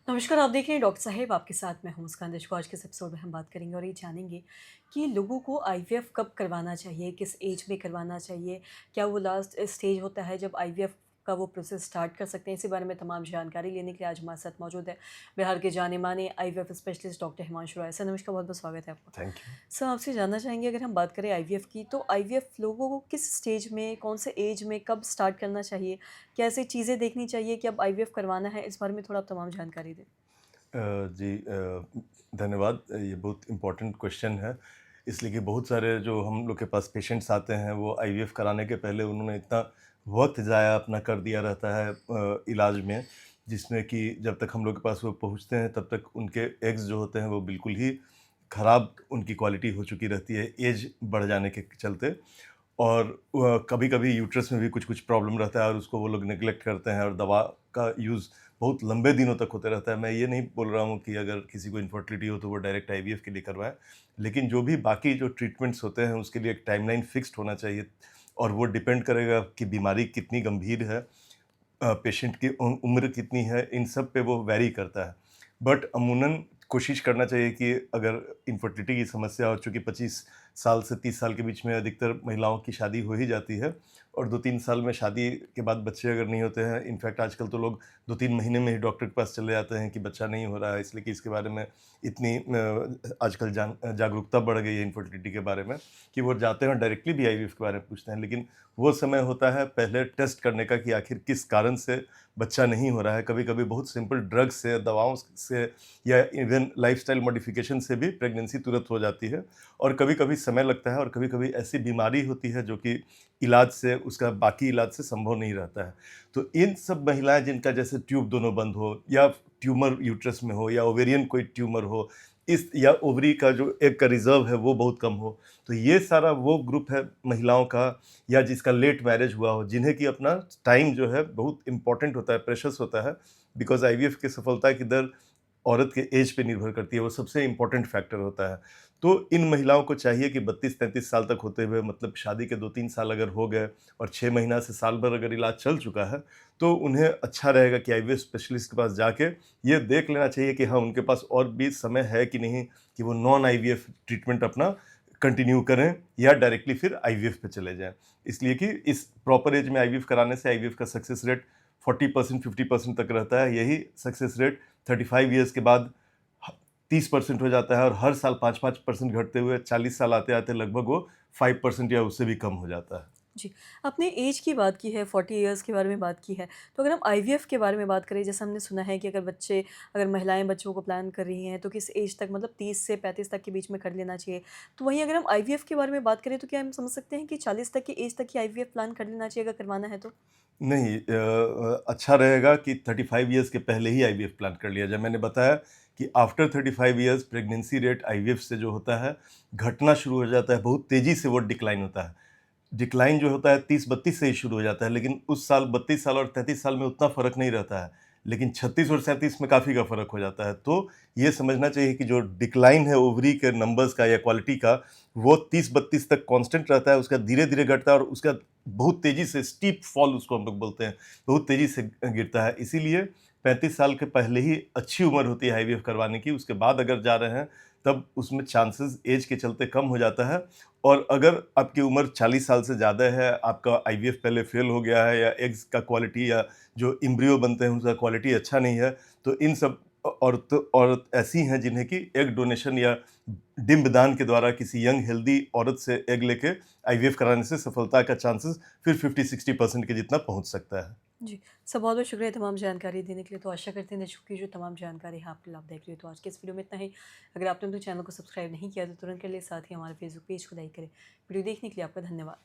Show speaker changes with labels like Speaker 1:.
Speaker 1: नमस्कार, आप देख रहे हैं डॉक्टर साहेब आपके साथ मैं हूँ मुस्कान दशको। आज के इस एपिसोड में हम बात करेंगे और ये जानेंगे कि लोगों को आईवीएफ कब करवाना चाहिए, किस एज में करवाना चाहिए, क्या वो लास्ट स्टेज होता है जब आईवीएफ का वो प्रोसेस स्टार्ट कर सकते हैं। इसी बारे में तमाम जानकारी लेने के लिए आज हमारे साथ मौजूद है बिहार के जाने-माने IVF specialist doctor Himanshu Rai. Sir नमस्कार, बहुत-बहुत स्वागत है आपका।
Speaker 2: Thank you.
Speaker 1: सर आपसे जानना चाहेंगे, अगर हम बात करें आईवीएफ की, तो आईवीएफ लोगों को किस स्टेज में, कौन से एज में, कब स्टार्ट करना चाहिए? क्या ऐसी चीज़ें देखनी चाहिए कि अब आईवीएफ करवाना है? इस बारे में थोड़ा आप तमाम जानकारी दें।
Speaker 2: जी, धन्यवाद। ये बहुत इम्पोर्टेंट क्वेश्चन है, इसलिए कि बहुत सारे जो हम लोग के पास पेशेंट्स आते हैं वो आईवीएफ कराने के पहले उन्होंने इतना वक्त ज़ाया अपना कर दिया रहता है इलाज में, जिसमें कि जब तक हम लोग के पास वो पहुंचते हैं तब तक उनके एग्स जो होते हैं वो बिल्कुल ही ख़राब उनकी क्वालिटी हो चुकी रहती है एज बढ़ जाने के चलते। और कभी-कभी यूट्रस में भी कुछ-कुछ प्रॉब्लम रहता है और उसको वो लोग नेग्लेक्ट करते हैं और दवा का यूज़ बहुत लंबे दिनों तक होते रहता है। मैं ये नहीं बोल रहा हूँ कि अगर किसी को इनफर्टिलिटी हो तो वो डायरेक्ट आईवीएफ के लिए करवाएँ। लेकिन जो भी बाकी जो ट्रीटमेंट्स होते हैं उसके लिए एक टाइमलाइन फिक्स्ड होना चाहिए और वो डिपेंड करेगा कि बीमारी कितनी गंभीर है, पेशेंट की उम्र कितनी है, इन सब पे वो वैरी करता है। बट अमूमन कोशिश करना चाहिए कि अगर इनफर्टिलिटी की समस्या हो, चूँकि 25 साल से 30 साल के बीच में अधिकतर महिलाओं की शादी हो ही जाती है और 2-3 साल में शादी के बाद बच्चे अगर नहीं होते हैं, इनफैक्ट आजकल तो लोग 2-3 महीने में ही डॉक्टर के पास चले जाते हैं कि बच्चा नहीं हो रहा है, इसलिए कि इसके बारे में इतनी आजकल जागरूकता बढ़ गई है इनफर्टिलिटी के बारे में कि वो जाते हैं और डायरेक्टली भी आईवीएफ के बारे में पूछते हैं। लेकिन वो समय होता है पहले टेस्ट करने का कि आखिर किस कारण से बच्चा नहीं हो रहा है। कभी-कभी बहुत सिंपल ड्रग्स से, दवाओं से या इवन लाइफ़स्टाइल मॉडिफ़िकेशन से भी प्रेगनेंसी तुरंत हो जाती है और कभी-कभी समय लगता है और कभी-कभी ऐसी बीमारी होती है जो कि इलाज से उसका बाकी इलाज से संभव नहीं रहता है। तो इन सब महिलाएँ जिनका जैसे ट्यूब दोनों बंद हो या ट्यूमर यूट्रस में हो या ओवेरियन कोई ट्यूमर हो, इस या ओवरी का जो एग का रिज़र्व है वो बहुत कम हो, तो ये सारा वो ग्रुप है महिलाओं का या जिसका लेट मैरिज हुआ हो, जिन्हें कि अपना टाइम जो है बहुत इम्पोर्टेंट होता है, प्रेशियस होता है। बिकॉज़ आईवीएफ की सफलता की दर औरत के एज पे निर्भर करती है, वो सबसे इम्पोर्टेंट फैक्टर होता है। तो इन महिलाओं को चाहिए कि 32-33 साल तक होते हुए, मतलब शादी के 2-3 साल अगर हो गए और 6 महीना से साल भर अगर इलाज चल चुका है, तो उन्हें अच्छा रहेगा कि आईवीएफ स्पेशलिस्ट के पास जाके ये देख लेना चाहिए कि हाँ, उनके पास और भी समय है कि नहीं कि वो नॉन आईवीएफ ट्रीटमेंट अपना कंटिन्यू करें या डायरेक्टली फिर आईवीएफ पे चले जाएँ। इसलिए कि इस प्रॉपर एज में आईवीएफ कराने से आईवीएफ का सक्सेस रेट 40% 50% तक रहता है। यही सक्सेस रेट 35 ईयर्स के बाद 30% हो जाता है और हर साल 5-5% घटते हुए 40 साल आते-आते लगभग वो 5% या उससे भी कम हो जाता है।
Speaker 1: जी, आपने ऐज की बात की है, 40 इयर्स के बारे में बात की है। तो अगर हम आईवीएफ के बारे में बात करें, जैसे हमने सुना है कि अगर महिलाएँ बच्चों को प्लान कर रही हैं, तो किस एज तक, मतलब 30 से 35 तक के बीच में कर लेना चाहिए। तो वहीं अगर हम आईवीएफ के बारे में बात करें, तो क्या हम समझ सकते हैं कि 40 तक की एज तक ही आईवीएफ प्लान कर लेना चाहिए अगर करवाना है तो?
Speaker 2: नहीं, अच्छा रहेगा कि 35 ईयर्स के पहले ही आईवीएफ प्लान कर लिया जाए। मैंने बताया कि after 35 years pregnancy rate IVF से जो होता है, घटना शुरू हो जाता है, बहुत तेज़ी से वो डिक्लाइन होता है। डिक्लाइन जो होता है 30-32 से ही शुरू हो जाता है, लेकिन उस साल 32 साल और 33 साल में उतना फ़र्क नहीं रहता है। लेकिन 36 और 37 में काफ़ी का फ़र्क हो जाता है। तो ये समझना चाहिए कि जो डिक्लाइन है ओवरी के नंबर्स का या क्वालिटी का, वो 30-32 तक कांस्टेंट रहता है, उसका धीरे-धीरे घटता है और उसका बहुत तेज़ी से स्टीप फॉल उसको हम लोग बोलते हैं, बहुत तेज़ी से गिरता है। इसीलिए 35 साल के पहले ही अच्छी उम्र होती है आईवीएफ करवाने की, उसके बाद अगर जा रहे हैं, तब उसमें चांसेस ऐज के चलते कम हो जाता है। और अगर आपकी उम्र 40 साल से ज़्यादा है, आपका आईवीएफ पहले फेल हो गया है या एग्स का क्वालिटी या जो एम्ब्रियो बनते हैं उसका क्वालिटी अच्छा नहीं है, तो इन सब औरत ऐसी हैं जिन्हें कि एग डोनेशन या डिंब दान के द्वारा किसी यंग हेल्दी औरत से एग लेके आईवीएफ कराने से सफलता का चांसेस फिर 50-60% के जितना पहुंच सकता है।
Speaker 1: जी, सर बहुत-बहुत शुक्रिया तमाम जानकारी देने के लिए। तो आशा करते हैं दर्शकों की जो तमाम जानकारी है आपके लाभदायक रही हो। तो आज के इस वीडियो में इतना ही। अगर आपने तो चैनल को सब्सक्राइब नहीं किया तो तुरंत कर लें, साथ ही हमारे फेसबुक पेज को लाइक करें। वीडियो देखने के लिए आपका धन्यवाद।